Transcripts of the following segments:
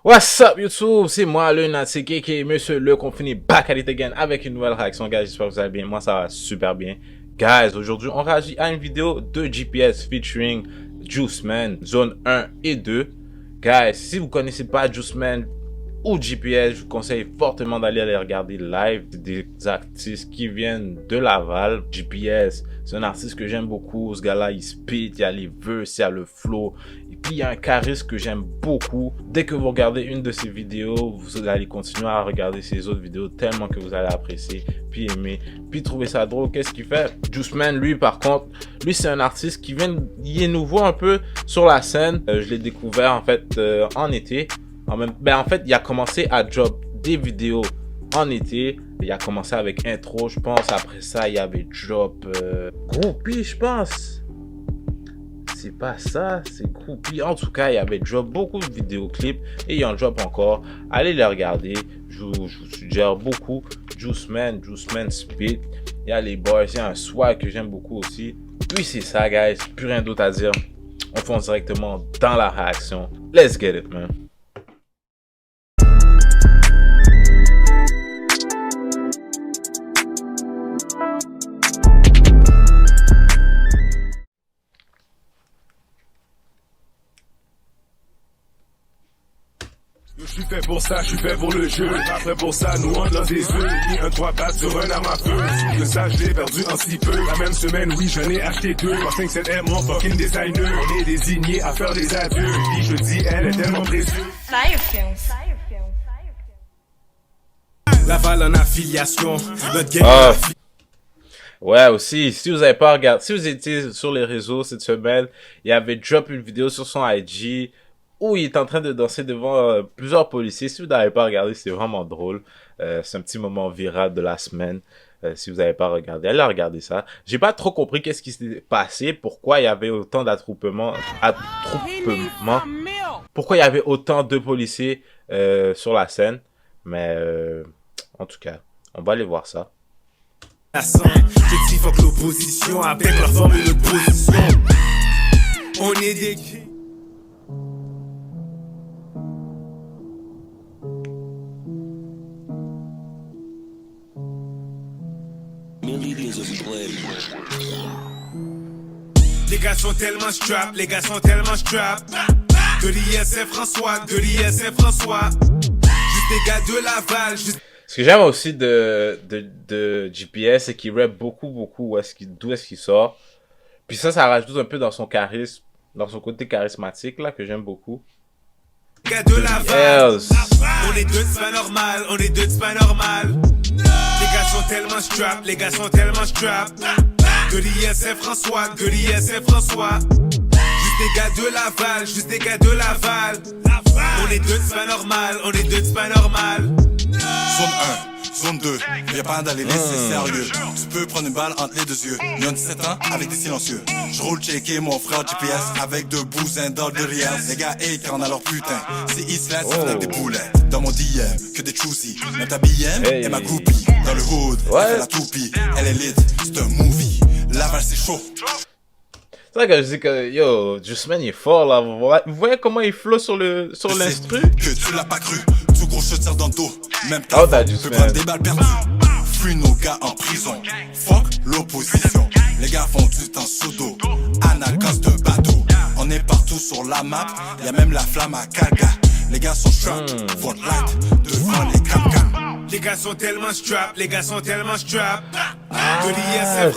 What's up YouTube, c'est moi le Nazi KK, Monsieur Le Confiné, back at it again avec une nouvelle réaction guys, j'espère que vous allez bien, moi ça va super bien. Guys, aujourd'hui on réagit à une vidéo de GPS featuring Juiceman, zone 1 et 2. Guys, si vous connaissez pas Juiceman ou GPS, je vous conseille fortement d'aller les regarder live. C'est des artistes qui viennent de Laval. GPS, c'est un artiste que j'aime beaucoup. Ce gars-là, il spit, il y a les verses, il y a le flow. Et puis, il y a un charisme que j'aime beaucoup. Dès que vous regardez une de ses vidéos, vous allez continuer à regarder ses autres vidéos tellement que vous allez apprécier, puis aimer, puis trouver ça drôle. Qu'est-ce qu'il fait? Juiceman, lui, par contre, lui, c'est un artiste qui il est nouveau un peu sur la scène. Je l'ai découvert, en fait, en été. En fait, il a commencé à drop des vidéos en été. Il a commencé avec intro, je pense. Après ça, il y avait drop groupie, je pense. C'est pas ça, c'est groupie. En tout cas, il y avait drop beaucoup de vidéoclips et il en drop encore. Allez les regarder. Je vous suggère beaucoup. Juiceman Speed. Il y a les boys, il y a un swag que j'aime beaucoup aussi. Puis c'est ça, guys. Plus rien d'autre à dire. On fonce directement dans la réaction. Let's get it, man. Je suis fait pour ça, je suis fait pour le jeu. Après pour ça, nous on lance des œufs. Ni un 3 pattes sur un arme à feu. Le ça, je l'ai perdu en si peu. La même semaine, oui, j'en ai acheté deux. Ma 5-7 est mon fucking designer. On est désigné à faire des adieux. Puis je dis, elle est tellement précieuse. Fire Films. Laval en affiliation. Notre game Ouais, aussi, si vous avez pas regardé, si vous étiez sur les réseaux cette semaine, il avait drop une vidéo sur son IG où il est en train de danser devant plusieurs policiers. Si vous n'avez pas regardé, c'est vraiment drôle. C'est un petit moment viral de la semaine. Si vous n'avez pas regardé, allez regarder ça. J'ai pas trop compris qu'est-ce qui s'est passé, pourquoi il y avait autant d'attroupements, pourquoi il y avait autant de policiers sur la scène. Mais en tout cas, on va aller voir ça. Je dis fuck l'opposition avec leur formule de position. On est des... Les gars sont tellement strap, les gars sont tellement strap. De l'ISF François, de l'ISF François. Juste des gars de Laval, juste... Ce que j'aime aussi de GPS, c'est qu'il rappe beaucoup d'où est-ce qu'il sort. Puis ça rajoute un peu dans son charisme, dans son côté charismatique là, que j'aime beaucoup. Gars de Laval, on est deux, c'est pas normal, on est deux, c'est pas normal. Les gars sont tellement strap, les gars sont tellement strap. De l'ISF François, de l'ISF François. Juste des gars de Laval, juste des gars de Laval. On est deux, c'est pas normal, on est deux, c'est pas normal. Zone 1, zone 2, y'a pas d'aller laisser sérieux. Tu peux prendre une balle entre les deux yeux. Y'en 17 ans avec des silencieux. Je roule checker mon frère GPS avec deux bousins dans le derrière. Les gars hate quand on a leur putain. C'est Isla, c'est avec des poulets. Dans mon DM, que des choosies. Même ta BM et ma groupie. Dans le hood, elle fait la toupie. Elle est lit, c'est un movie. Laval c'est chaud. C'est vrai que je dis que, yo, Juiceman il est fort là, vous voyez comment il flotte sur l'instru? Que tu l'as pas cru, tout gros je tire dans le dos. Même ta Oh, t'as femme peut prendre des balles perdues. Fuis nos gars en prison, fuck l'opposition. Les gars font du temps sous dos, anaconde de bateau. On est partout sur la map, y'a même la flamme à Calga. Les gars sont strap, votre light devant les cam-cam. Les gars sont tellement strap, les gars sont tellement strap.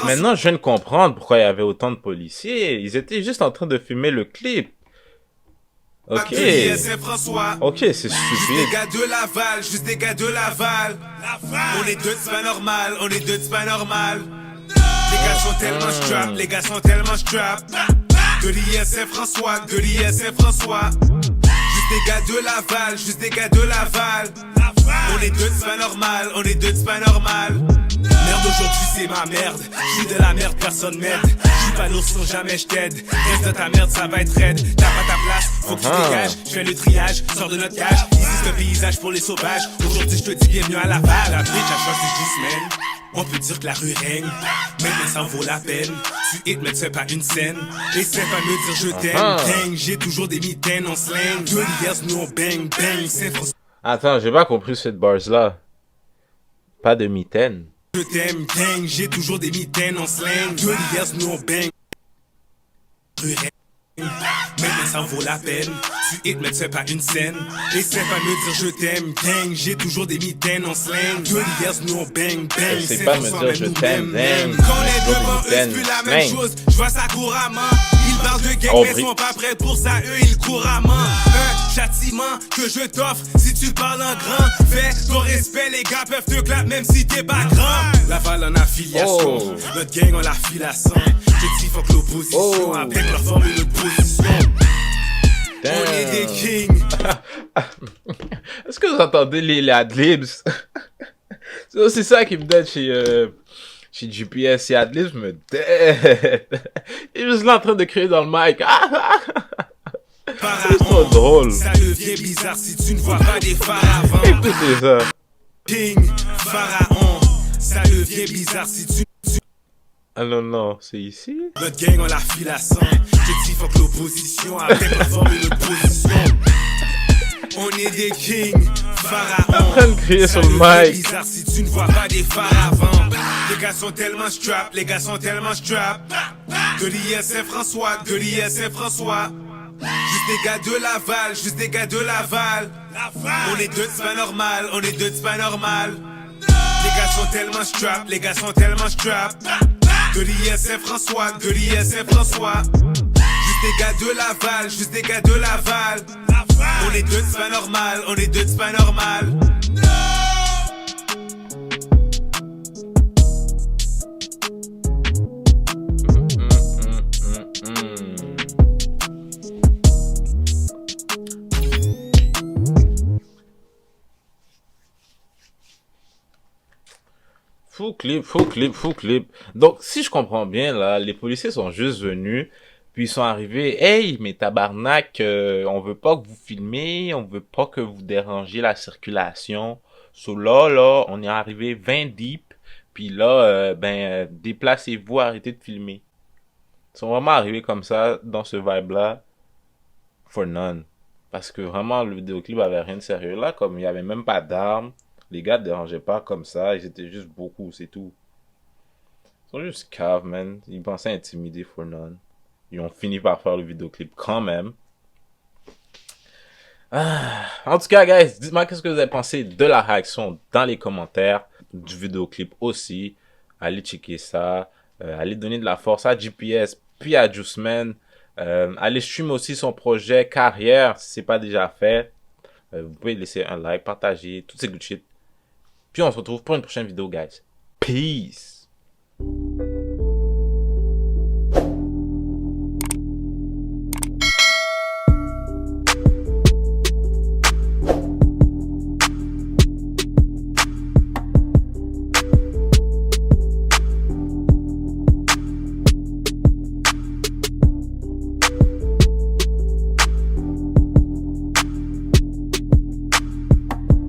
Maintenant je viens de comprendre pourquoi il y avait autant de policiers. Ils étaient juste en train de filmer le clip. Ok. Ok, c'est Juste des stupide. gars de Laval, juste des gars de Laval. On est deux, c'est pas normal, on est deux, c'est pas normal. Les gars sont tellement strap, les gars sont tellement strap. De l'ISF François, de l'ISF François. Juste des gars de Laval, juste des gars de Laval. On est deux, c'est pas normal, on est deux, c'est pas normal. Merde aujourd'hui c'est ma merde. J'suis de la merde, personne m'aide. J'suis pas l'ourson, jamais j't'aide. Reste dans ta merde, ça va être raide. T'as pas ta place, faut que tu dégages. J'fais le triage, sors de notre cage. Ici c'est un paysage pour les sauvages. Aujourd'hui j'te dis bienvenue à Laval. La bitch a choisi Juiceman. On peut dire que la rue règne, maintenant ça en vaut la peine. Tu hit mais tu fais pas une scène. Essaie pas de me dire je t'aime, gang. J'ai toujours des mitaines en slang. Deux years, nous on bang, bang. Saint-François. Attends, j'ai pas compris cette bars-là. Pas de mitaine. Je t'aime, gang. J'ai toujours des mitaines en slang. Deux years, nous on bang. Rue règne. Maintenant ça en vaut la peine. Tu hit mais tu fais pas une scène. Essaie pas de me dire je t'aime, gang. J'ai toujours des mitaines en slang. Deux years, nous on bang, bang. Essaie pas de me dire je t'aime, gang. Quand les devant eux, c'est plus la même chose. Je vois ça couramment. Ils parlent de gang, mais sont pas prêts pour ça. Eux, ils couramment. Un châtiment que je t'offre. Si tu parles en grand, fais ton respect. Les gars peuvent te clap même si t'es pas grand. Laval en affiliation. Notre gang, on la file à 100. Je dis fuck l'opposition. Avec leur formule de position. Damn. On est des kings. Est-ce que vous entendez les adlibs? C'est aussi ça qui me donne chez GPS. C'est adlibs me dead. Il est juste là en train de crier dans le mic. C'est trop drôle. Ça devient bizarre si tu ne vois pas des pharaons. Écoutez ça. King, pharaon. Ça devient bizarre si tu... Ah non, non, c'est ici. Notre gang, on la file à 100. Je dis fuck l'opposition avec la formule de position. On est des kings, pharaons. En train de crier sur le mic. Bizarre si tu ne vois pas des pharaons. Les gars sont tellement strap, les gars sont tellement strap. De l'IS François, de l'IS François. Juste des gars de Laval, juste des gars de Laval. On est deux, c'est pas normal, on est deux, c'est pas normal. Les gars sont tellement strap, les gars sont tellement strap. De l'IS François, de l'IS François. Juste des gars de Laval, juste des gars de Laval. On est deux, c'est pas normal, on est deux, c'est pas normal. Full clip, full clip, full clip. Donc, si je comprends bien, là, les policiers sont juste venus, puis ils sont arrivés, hey, mais tabarnak, on veut pas que vous filmez, on veut pas que vous dérangiez la circulation. So là, on est arrivé 20 deep, puis là, déplacez-vous, arrêtez de filmer. Ils sont vraiment arrivés comme ça, dans ce vibe-là, for none. Parce que vraiment, le vidéoclip avait rien de sérieux là, comme il y avait même pas d'armes. Les gars ne dérangeaient pas comme ça, ils étaient juste beaucoup, c'est tout. Ils sont juste caves, man. Ils pensaient intimider for none. Ils ont fini par faire le vidéoclip quand même. En tout cas, guys, dites-moi qu'est-ce que vous avez pensé de la réaction dans les commentaires, du vidéoclip aussi. Allez checker ça. Allez donner de la force à GPS, puis à Juice Man. Allez stream aussi son projet Carrière, si c'est pas déjà fait. Vous pouvez laisser un like, partager, toutes ces good shit. Puis on se retrouve pour une prochaine vidéo, guys. Peace!